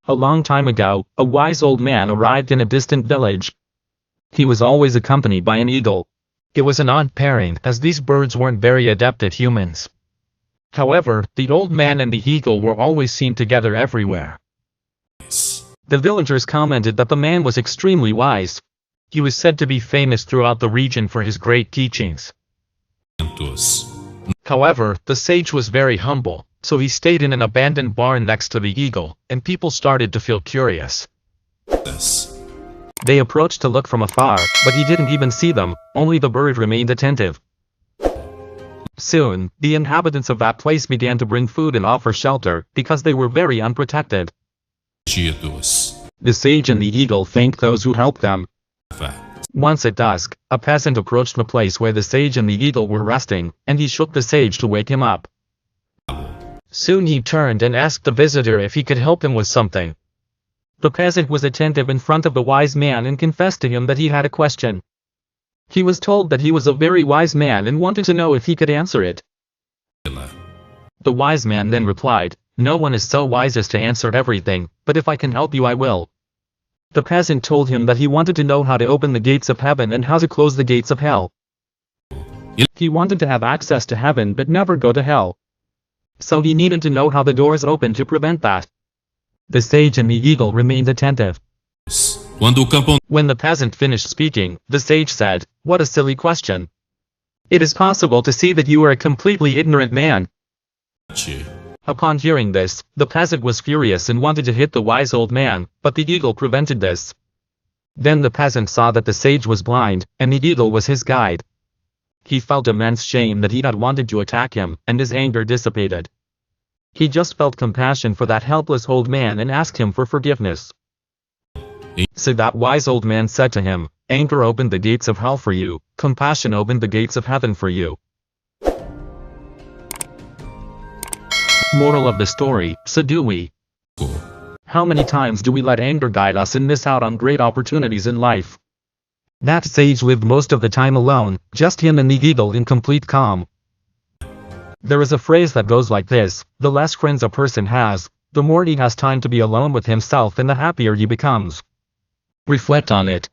A long time ago, a wise old man arrived in a distant village. He was always accompanied by an eagle. It was an odd pairing, as these birds weren't very adept at humans. However, the old man and the eagle were always seen together everywhere. The villagers commented that the man was extremely wise. He was said to be famous throughout the region for his great teachings. However, the sage was very humble, so he stayed in an abandoned barn next to the eagle, and people started to feel curious. They approached to look from afar, but he didn't even see them, only the bird remained attentive. Soon, the inhabitants of that place began to bring food and offer shelter, because they were very unprotected. The sage and the eagle thanked those who helped them. Once at dusk, a peasant approached the place where the sage and the eagle were resting, and he shook the sage to wake him up. Soon he turned and asked the visitor if he could help him with something. The peasant was attentive in front of the wise man and confessed to him that he had a question. He was told that he was a very wise man and wanted to know if he could answer it. The wise man then replied, "No one is so wise as to answer everything, but if I can help you I will." The peasant told him that he wanted to know how to open the gates of heaven and how to close the gates of hell. He wanted to have access to heaven but never go to hell. So he needed to know how the doors open to prevent that. The sage and the eagle remained attentive. When the peasant finished speaking, the sage said, "What a silly question. It is possible to see that you are a completely ignorant man." Upon hearing this, the peasant was furious and wanted to hit the wise old man, but the eagle prevented this. Then the peasant saw that the sage was blind, and the eagle was his guide. He felt immense shame that he had wanted to attack him, and his anger dissipated. He just felt compassion for that helpless old man and asked him for forgiveness. So that wise old man said to him, "Anger opened the gates of hell for you, compassion opened the gates of heaven for you." Moral of the story, so do we. How many times do we let anger guide us and miss out on great opportunities in life? That sage lived most of the time alone, just him and the eagle in complete calm. There is a phrase that goes like this: the less friends a person has, the more he has time to be alone with himself and the happier he becomes. Reflect on it.